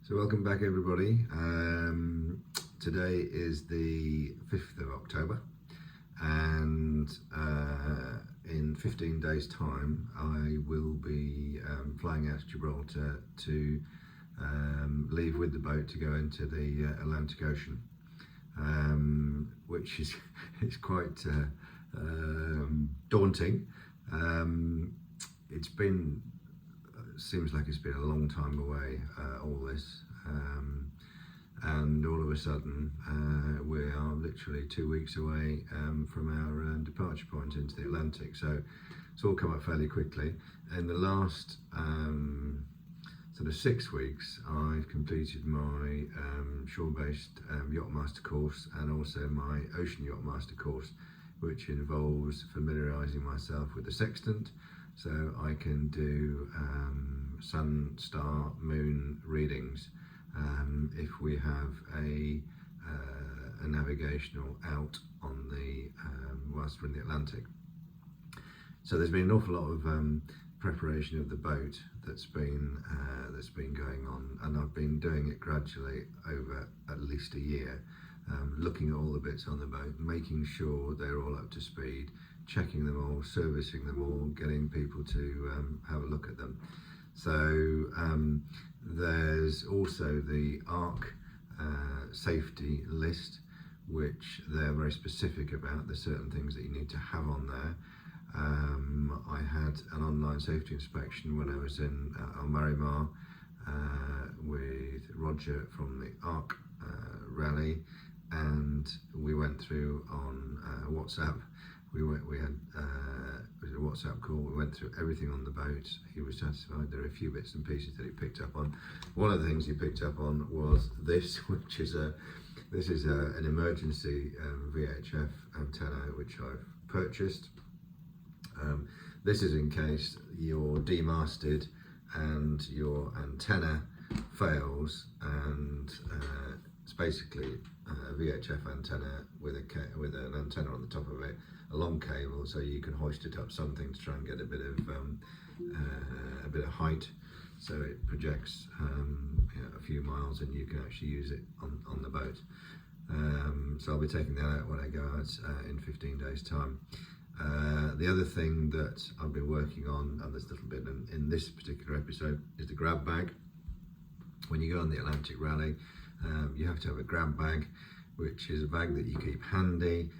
So welcome back everybody. Today is the 5th of October and in 15 days time I will be flying out to Gibraltar to leave with the boat to go into the Atlantic Ocean, which is it's quite daunting. It's been seems like it's been a long time away, all this, and all of a sudden we are literally 2 weeks away from our departure point into the Atlantic. So it's all come up fairly quickly. In the last sort of 6 weeks I've completed my shore-based yacht master course and also my ocean yacht master course, which involves familiarising myself with the sextant so I can do sun, star, moon readings if we have a navigational out on the whilst we're in the Atlantic. So there's been an awful lot of preparation of the boat that's been going on, and I've been doing it gradually over at least a year, looking at all the bits on the boat, making sure they're all up to speed, checking them all, servicing them all, getting people to have a look at them. So there's also the ARC safety list, which they're very specific about. There's certain things that you need to have on there. I had an online safety inspection when I was in Marimar with Roger from the ARC rally, and we went through on WhatsApp. We had it was a WhatsApp call. We went through everything on the boat. He was satisfied. There are a few bits and pieces that he picked up on. One of the things he picked up on was this, which is an emergency VHF antenna which I've purchased. This is in case you're demasted and your antenna fails, and it's basically a VHF antenna with an antenna on the top of it, a long cable, so you can hoist it up something to try and get a bit of height, so it projects a few miles and you can actually use it on the boat. So I'll be taking that out when I go out in 15 days time. The other thing that I've been working on, and there's a little bit in this particular episode, is the grab bag. When you go on the Atlantic Rally, you have to have a grab bag, which is a bag that you keep handy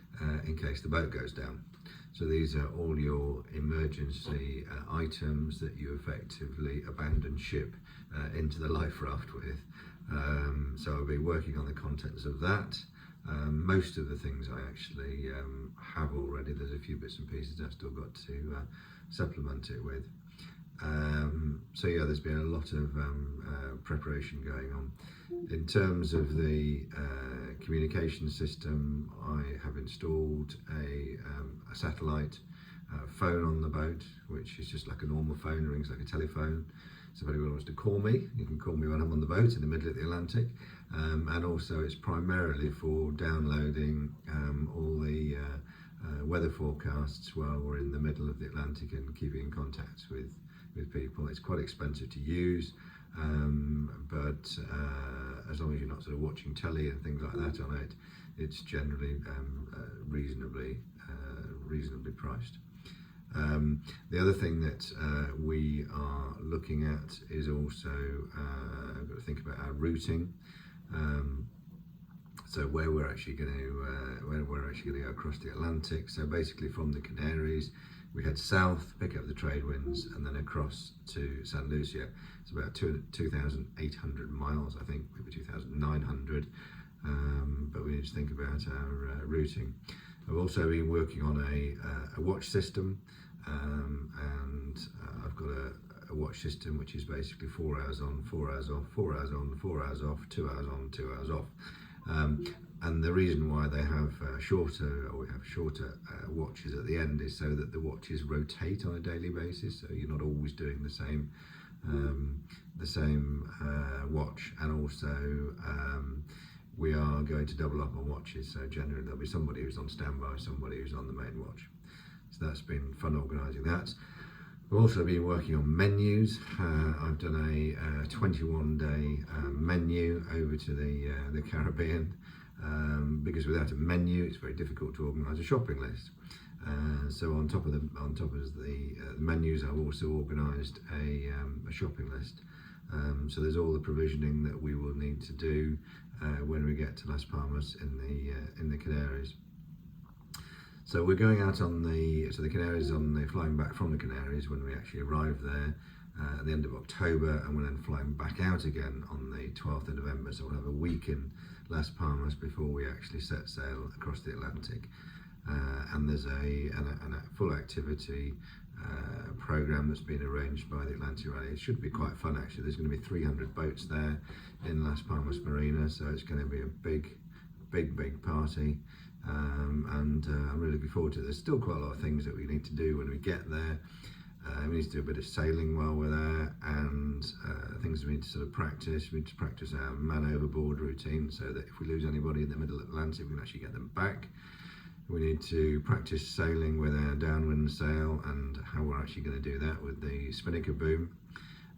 in case the boat goes down. So these are all your emergency items that you effectively abandon ship into the life raft with. So I'll be working on the contents of that. Most of the things I actually have already. There's a few bits and pieces I've still got to supplement it with. So yeah, there's been a lot of preparation going on. In terms of the communication system, I have installed a satellite phone on the boat, which is just like a normal phone, rings like a telephone. So if anyone wants to call me, you can call me when I'm on the boat in the middle of the Atlantic. And also it's primarily for downloading all the weather forecasts while we're in the middle of the Atlantic and keeping in contact with people. It's quite expensive to use, but as long as you're not sort of watching telly and things like that on it, it's generally reasonably priced. The other thing that we are looking at is also I've got to think about our routing. So where we're actually going to go across the Atlantic. So basically from the Canaries, we head south, pick up the trade winds, and then across to San Lucia. It's about 2,800 miles, I think, maybe 2,900. But we need to think about our routing. I've also been working on a watch system, and I've got a watch system which is basically 4 hours on, 4 hours off, 4 hours on, 4 hours off, 2 hours on, 2 hours off. And the reason why they have shorter watches at the end is so that the watches rotate on a daily basis, so you're not always doing the same watch. And also we are going to double up on watches, so generally there'll be somebody who's on standby, somebody who's on the main watch. So that's been fun organising that. I've also been working on menus. I've done a 21-day menu over to the Caribbean, because without a menu it's very difficult to organise a shopping list. So on top of the menus, I've also organised a shopping list. So there's all the provisioning that we will need to do when we get to Las Palmas in the Canaries. So we're going out on the Canaries flying back from the Canaries when we actually arrive there at the end of October, and we're then flying back out again on the 12th of November. So we'll have a week in Las Palmas before we actually set sail across the Atlantic. And there's a full activity program that's been arranged by the Atlantic Rally. It should be quite fun actually. There's going to be 300 boats there in Las Palmas Marina, so it's going to be a big party. And I'm really looking forward to it. There's still quite a lot of things that we need to do when we get there. We need to do a bit of sailing while we're there, and things we need to sort of practice. We need to practice our man overboard routine, so that if we lose anybody in the middle Atlantic, we can actually get them back. We need to practice sailing with our downwind sail, and how we're actually going to do that with the spinnaker boom.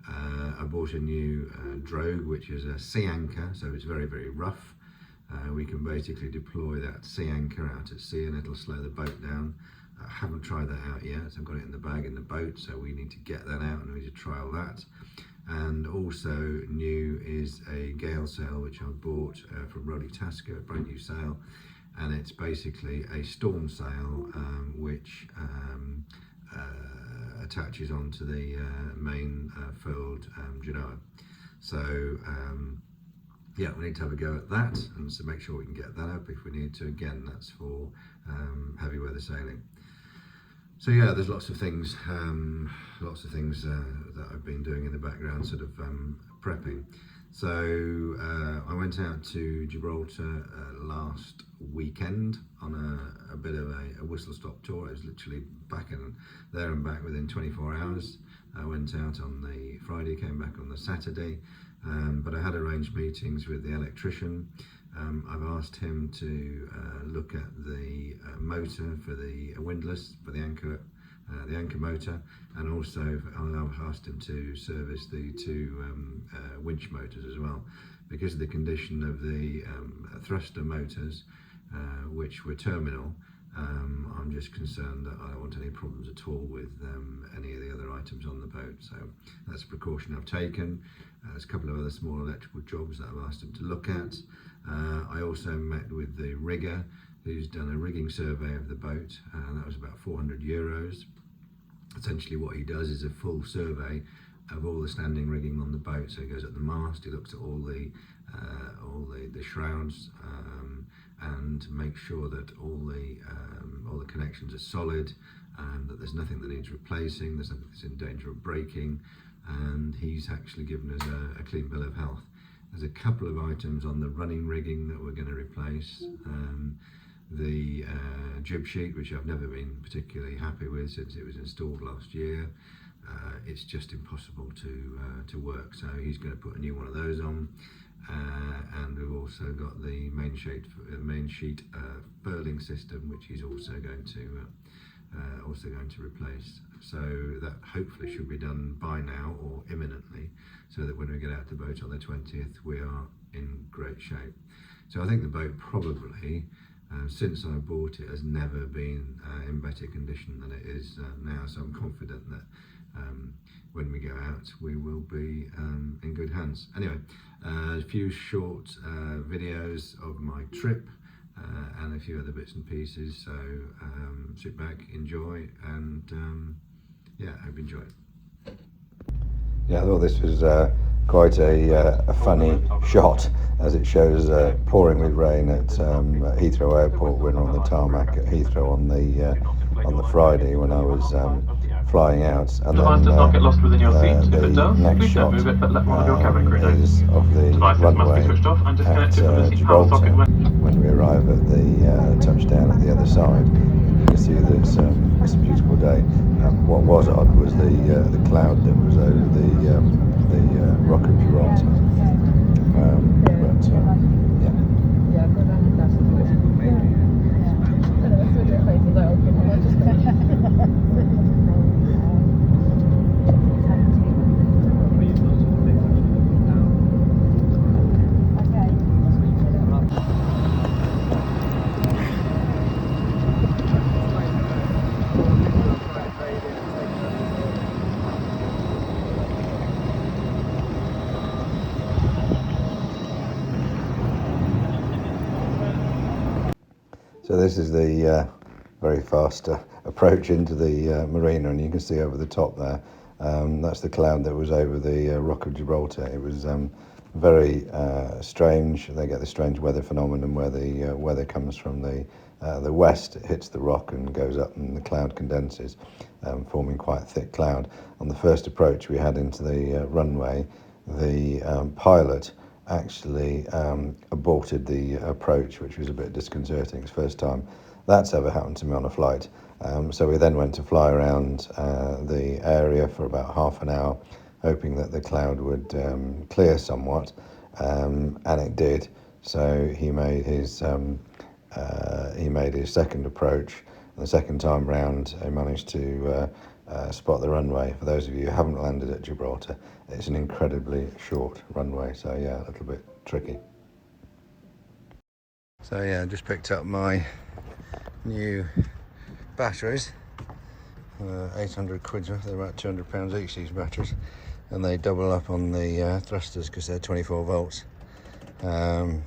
I bought a new drogue, which is a sea anchor, so it's very rough. We can basically deploy that sea anchor out at sea and it'll slow the boat down. I haven't tried that out yet, so I've got it in the bag in the boat, so we need to get that out and we need to trial that. And also new is a gale sail, which I bought from Roddy Tasker, a brand new sail, and it's basically a storm sail which attaches onto the main furled genoa. So yeah, we need to have a go at that, and so make sure we can get that up if we need to. Again, that's for heavy weather sailing. So yeah, there's lots of things that I've been doing in the background, sort of prepping. So I went out to Gibraltar last weekend on a bit of a whistle-stop tour. It was literally there and back within 24 hours. I went out on the Friday, came back on the Saturday. But I had arranged meetings with the electrician. I've asked him to look at the motor for the windlass, for the anchor motor, and also I've asked him to service the two winch motors as well, because of the condition of the thruster motors, which were terminal. I'm just concerned that I don't want any problems at all with any of the other items on the boat, so that's a precaution I've taken. There's a couple of other small electrical jobs that I've asked him to look at. I also met with the rigger, who's done a rigging survey of the boat, and that was about €400. Essentially what he does is a full survey of all the standing rigging on the boat. So he goes at the mast, he looks at all the shrouds, and makes sure that all the connections are solid, and that there's nothing that needs replacing, there's nothing that's in danger of breaking, and he's actually given us a clean bill of health. There's a couple of items on the running rigging that we're going to replace. The jib sheet, which I've never been particularly happy with since it was installed last year. It's just impossible to work, so he's going to put a new one of those on. And we've also got the main sheet furling system, which he's also going to replace. So that hopefully should be done by now or imminently, so that when we get out the boat on the 20th, we are in great shape. So I think the boat probably, since I bought it, has never been in better condition than it is now. So I'm confident that when we go out, we will be in good hands. Anyway, a few short videos of my trip and a few other bits and pieces. So sit back, enjoy, and yeah, I hope you enjoy it. Yeah, I thought this was quite a funny shot, as it shows pouring with rain at Heathrow Airport. We're on the tarmac at Heathrow on the Friday when I was flying out, and then the next shot is of the runway at Gibraltar when we arrive at the touchdown at the other side. You can see that it's a beautiful day. What was odd was the cloud that was over the Rock of Gibraltar. So this is the very fast approach into the marina, and you can see over the top there, that's the cloud that was over the Rock of Gibraltar. It was very strange. They get the strange weather phenomenon where the weather comes from the west. It hits the rock and goes up, and the cloud condenses, forming quite a thick cloud. On the first approach we had into the runway, the pilot actually aborted the approach, which was a bit disconcerting. It's the first time that's ever happened to me on a flight. So we then went to fly around the area for about half an hour, hoping that the cloud would clear somewhat, and it did. So he made his second approach, and the second time round he managed to spot the runway. For those of you who haven't landed at Gibraltar, it's an incredibly short runway, so yeah, a little bit tricky. So yeah, I just picked up my new batteries, 800 quid worth. They're about £200 each, these batteries, and they double up on the thrusters because they're 24 volts. So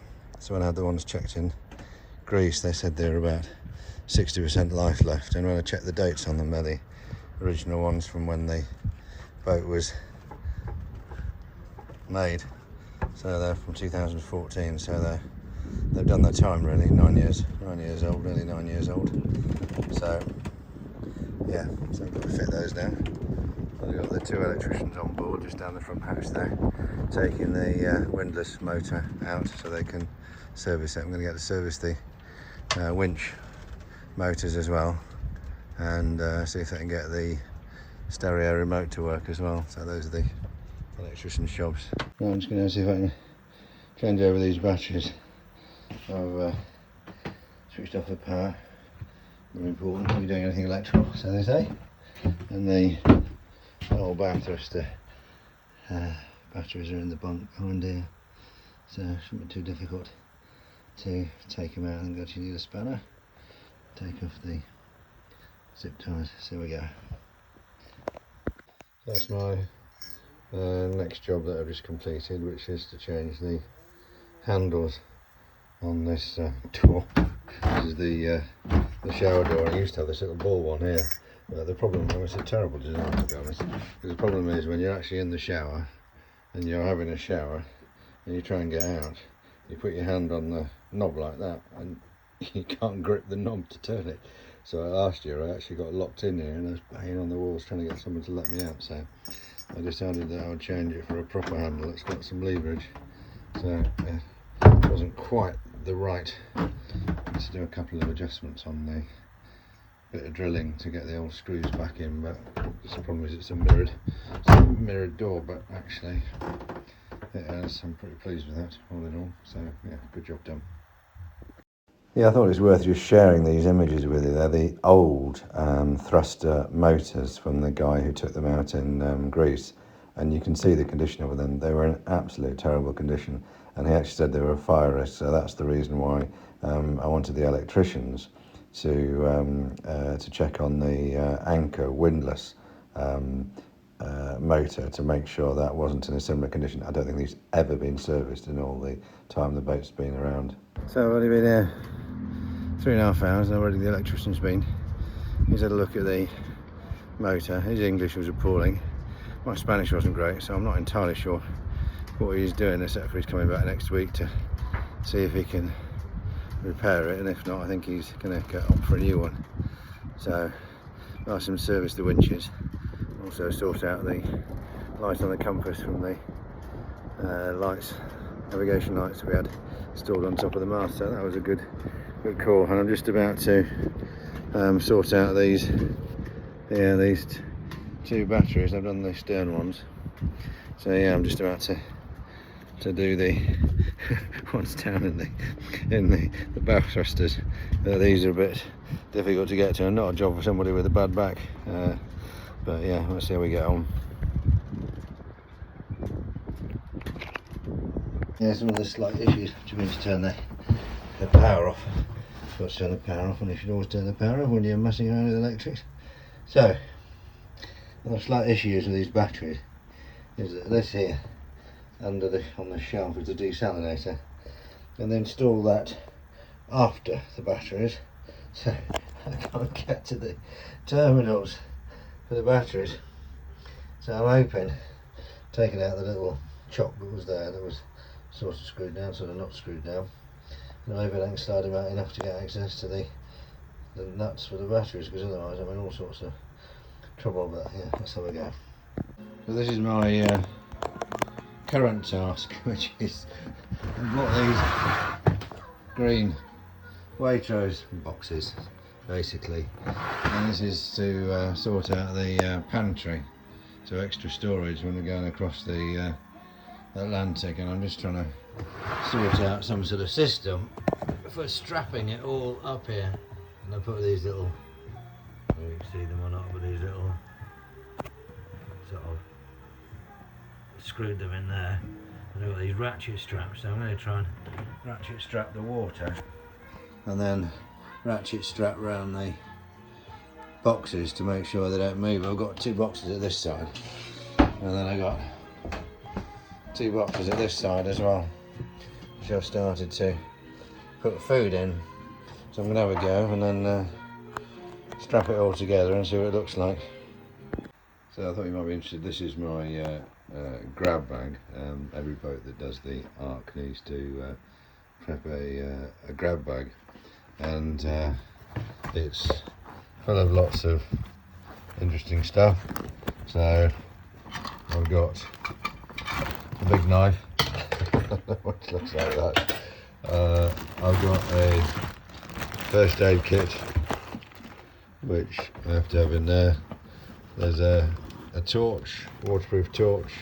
when I had the ones checked in Greece, they said they were about 60% life left, and when I checked the dates on them, they're the original ones from when the boat was made, so they're from 2014, so they've done their time really. 9 years old, nearly 9 years old. So yeah, so I've got to fit those now. I've got the two electricians on board just down the front hatch there, taking the windlass motor out so they can service it. I'm going to get to service the winch motors as well, and see if they can get the stereo remote to work as well. So those are the electrician's jobs. Now I'm just going to see if I can change over these batteries. I've switched off the power, very important when you're doing anything electrical, so they say. And the old bow thruster batteries are in the bunk behind here, so it shouldn't be too difficult to take them out. And actually need a spanner, take off the zip ties. So we go. That's my next job that I've just completed, which is to change the handles on this door. This is the shower door. I used to have this little ball one here, but the problem, it's a terrible design to be honest, because the problem is when you're actually in the shower and you're having a shower and you try and get out, you put your hand on the knob like that and you can't grip the knob to turn it. So last year I actually got locked in here and I was banging on the walls trying to get someone to let me out, so I decided that I would change it for a proper handle that's got some leverage. So it wasn't quite the right. I had to do a couple of adjustments on the bit of drilling to get the old screws back in, but the problem is it's a mirrored door, but actually it has. I'm pretty pleased with that all in all, so yeah, good job done. Yeah, I thought it was worth just sharing these images with you. They're the old thruster motors from the guy who took them out in Greece, and you can see the condition of them. They were in absolute terrible condition, and he actually said they were a fire risk, so that's the reason why I wanted the electricians to check on the anchor windlass motor to make sure that wasn't in a similar condition. I don't think these ever been serviced in all the time the boat's been around. So I've only been here 3.5 hours, and already the electrician's been. He's had a look at the motor. His English was appalling. My Spanish wasn't great, so I'm not entirely sure what he's doing, except for he's coming back next week to see if he can repair it, and if not, I think he's going to opt for a new one. So I'll ask him to service the winches, also sort out the light on the compass from the navigation lights we had installed on top of the mast. So that was a good call, and I'm just about to sort out these two batteries. I've done the stern ones, so yeah, I'm just about to do the ones down in the bow thrusters. These are a bit difficult to get to, and not a job for somebody with a bad back, but yeah, let's see how we get on. Yeah, some of the slight issues. Do you mean to turn the power off? You've got to turn the power off, and you should always turn the power off when you're messing around with electrics. So the slight issues with these batteries is that this here on the shelf is the desalinator, and they install that after the batteries, so I can't get to the terminals for the batteries. So I'm hoping, taking out the little chock that was there, that was sort of screwed down, sort of not screwed down, and I'm hoping I can slide them out enough to get access to the nuts for the batteries, because otherwise I'm in all sorts of trouble. But yeah, let's have a go. So this is my current task, which is I've got these green Waitrose boxes basically, and this is to sort out the pantry, so extra storage when we're going across the Atlantic, and I'm just trying to sort out some sort of system for strapping it all up here. And I put these little, I don't know if you can see them or not, but these little sort of screwed them in there, and I've got these ratchet straps, so I'm going to try and ratchet strap the water and then ratchet strap around the boxes to make sure they don't move. I've got two boxes at this side, and then I got two boxes at this side as well, which I've started to put food in. So I'm going to have a go and then strap it all together and see what it looks like. So I thought you might be interested. This is my grab bag. Every boat that does the arc needs to prep a grab bag, and it's full of lots of interesting stuff. So I've got a big knife, which looks like that. I've got a first aid kit, which I have to have in there. There's a torch, waterproof torch.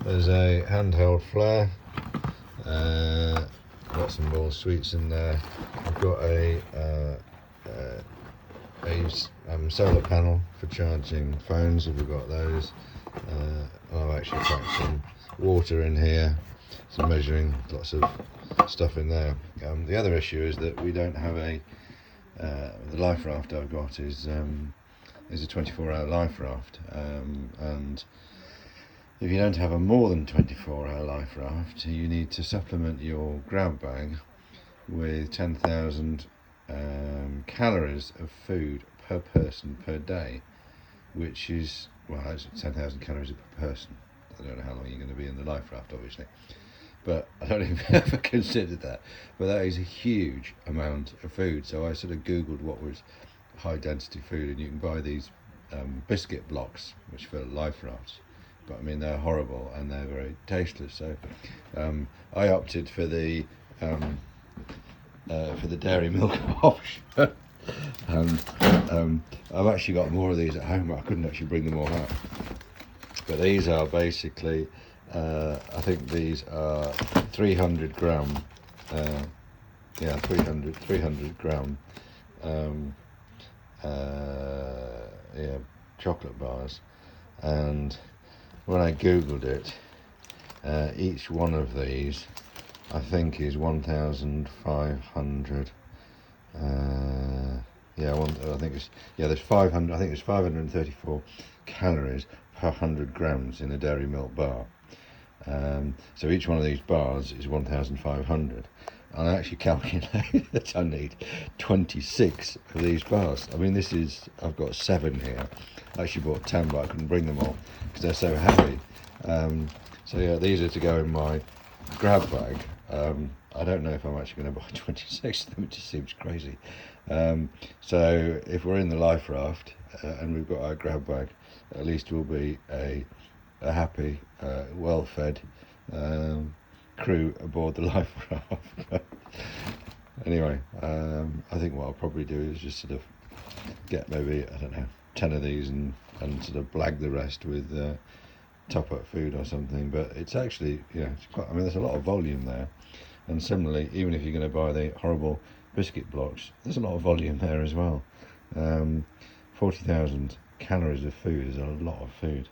There's a handheld flare. Got some more sweets in there. I've got a solar panel for charging phones if we've got those. I've actually packed some water in here, some measuring, lots of stuff in there. The other issue is that we don't have the life raft I've got is a 24-hour life raft, and if you don't have a more than 24-hour life raft, you need to supplement your grab bag with 10,000 calories of food per person per day, which is, well, it's 10,000 calories per person. I don't know how long you're going to be in the life raft, obviously, but I don't even ever considered that. But that is a huge amount of food. So I sort of googled what was high density food, and you can buy these biscuit blocks which fill life rafts, but I mean they're horrible and they're very tasteless. So I opted for the dairy milk option. And I've actually got more of these at home, but I couldn't actually bring them all out. But these are basically, I think these are 300 gram, 300 gram, chocolate bars. And when I googled it, each one of these I think is 1,500. There's 500. I think it's 534 calories per 100 grams in a dairy milk bar. So each one of these bars is 1,500. And I actually calculated that I need 26 of these bars. I mean, I've got 7 here. I actually bought 10, but I couldn't bring them all because they're so heavy. So yeah, these are to go in my grab bag. I don't know if I'm actually going to buy 26 of them. It just seems crazy. So if we're in the life raft and we've got our grab bag, at least we'll be a happy, well-fed crew aboard the life raft. Anyway, I think what I'll probably do is just sort of get maybe, I don't know, 10 of these and sort of blag the rest with top-up food or something. But it's actually, it's quite, I mean, there's a lot of volume there. And similarly, even if you're going to buy the horrible biscuit blocks, there's a lot of volume there as well. 40,000 calories of food is a lot of food.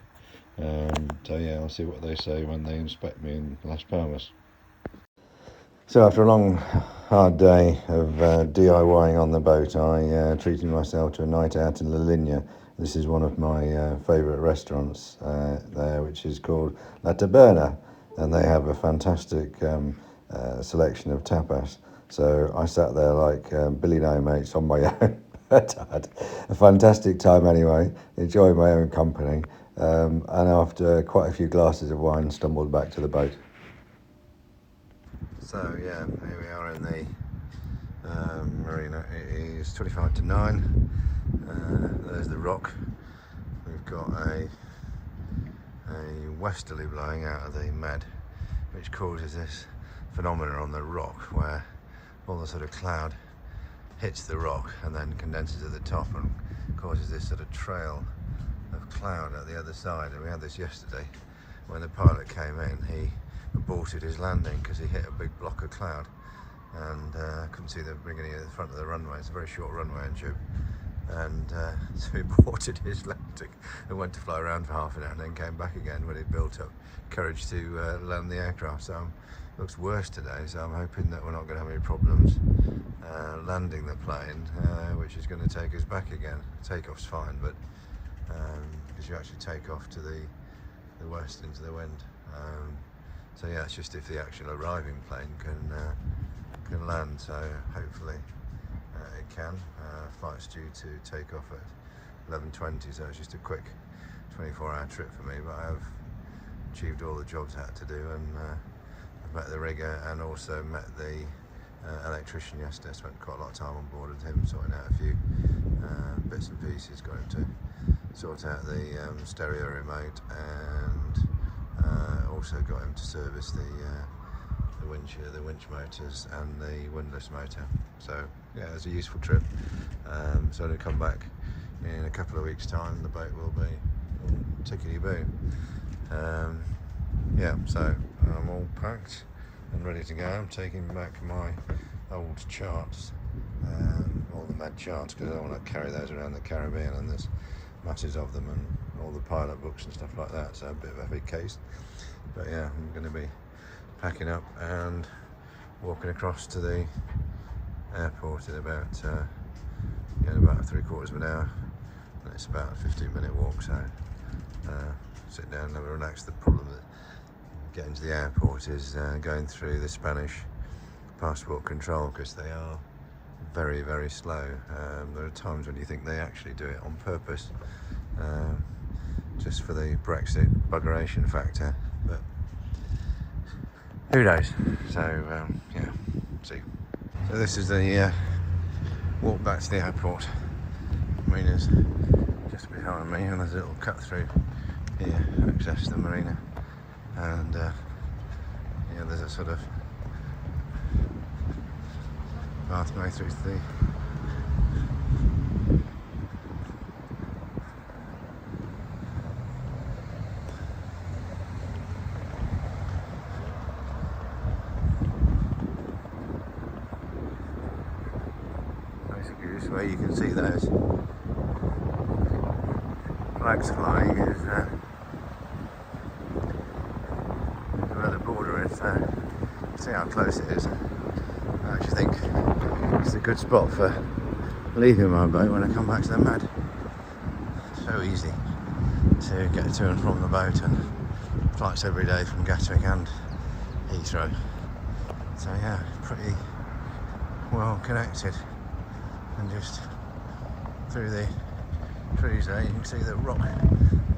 So yeah, I'll see what they say when they inspect me in Las Palmas. So after a long, hard day of DIYing on the boat, I treated myself to a night out in La Linea. This is one of my favourite restaurants there, which is called La Taberna, and they have a fantastic selection of tapas. So I sat there like Billy No Mates on my own. But I had a fantastic time anyway, enjoying my own company, and after quite a few glasses of wine, stumbled back to the boat. So yeah, here we are in the marina. It is 25 to 9. There's the rock. We've got a westerly blowing out of the Med, which causes this phenomena on the rock where all the sort of cloud hits the rock and then condenses at the top and causes this sort of trail of cloud at the other side. And we had this yesterday when the pilot came in. He aborted his landing because he hit a big block of cloud and couldn't see the beginning of the front of the runway. It's a very short runway and tube, and so he aborted his landing and went to fly around for half an hour and then came back again when he'd built up courage to land the aircraft. So it looks worse today, so I'm hoping that we're not going to have any problems landing the plane, which is going to take us back again. Takeoff's fine, but because you actually take off to the west into the wind. So yeah, it's just if the actual arriving plane can land. So hopefully it can. Flight's due to take off at 11:20, so it's just a quick 24-hour trip for me. But I've achieved all the jobs I had to do, and I've met the rigger and also met the electrician yesterday. I spent quite a lot of time on board with him, sorting out a few bits and pieces. Got him to sort out the stereo remote, and also got him to service the winch motors and the windlass motor. So yeah, it was a useful trip. So to come back in a couple of weeks' time, the boat will be tickety-boo. Yeah, so I'm all packed and ready to go. I'm taking back my old charts, all the Med charts, because I don't want to carry those around the Caribbean, and there's masses of them, and all the pilot books and stuff like that, so a bit of a big case. But yeah, I'm going to be packing up and walking across to the airport in about 3/4 of an hour, and it's about a 15-minute walk, so sit down and have a relax. The problem that getting to the airport is going through the Spanish passport control, because they are very, very slow. There are times when you think they actually do it on purpose, just for the Brexit buggeration factor, but who knows. So yeah, see. So this is the walk back to the airport. Marina's just behind me, and there's a little cut through here, access to the marina, and yeah, there's a sort of pathway through to the where you can see those flags flying is where the border is, so see how close it is. I actually think it's a good spot for leaving my boat when I come back to the Med. So easy to get to and from the boat, and flights every day from Gatwick and Heathrow. So yeah, pretty well connected. And just through the trees there, you can see the rock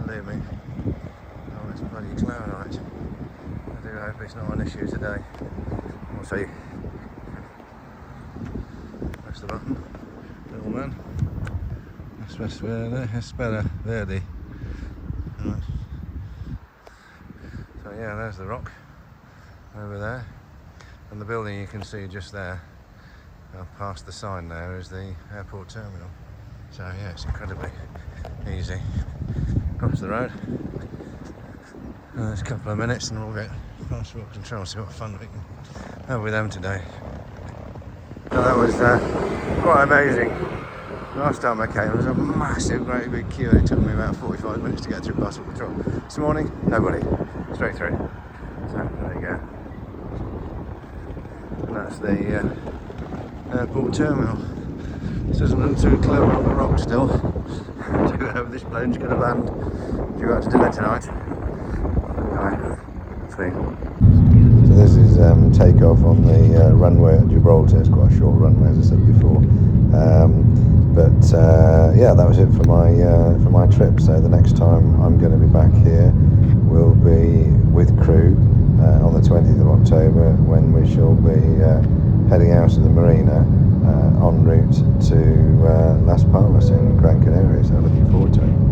looming. Oh, there's bloody cloud on it. I do hope it's not an issue today. We'll see. Press the button, little man. Espera verde. Right. So yeah, there's the rock over there, and the building you can see just there, past the sign there, is the airport terminal. So yeah, it's incredibly easy. Across the road. There's a couple of minutes and we'll get passport control, see what fun we can have with them today. So that was quite amazing. Last time I came, there was a massive, great big queue, and it took me about 45 minutes to get through passport control. This morning, nobody. Straight through. So there you go. And that's the airport terminal. This doesn't look too clever on the rock still. I do hope this plane's going to land due out to dinner tonight. Alright, see. So this is takeoff on the runway at Gibraltar. It's quite a short runway, as I said before. Yeah, that was it for my trip. So the next time I'm going to be back here will be with crew on the 20th of October, when we shall be heading out of the marina en route to Las Palmas in Gran Canaria. So looking forward to it.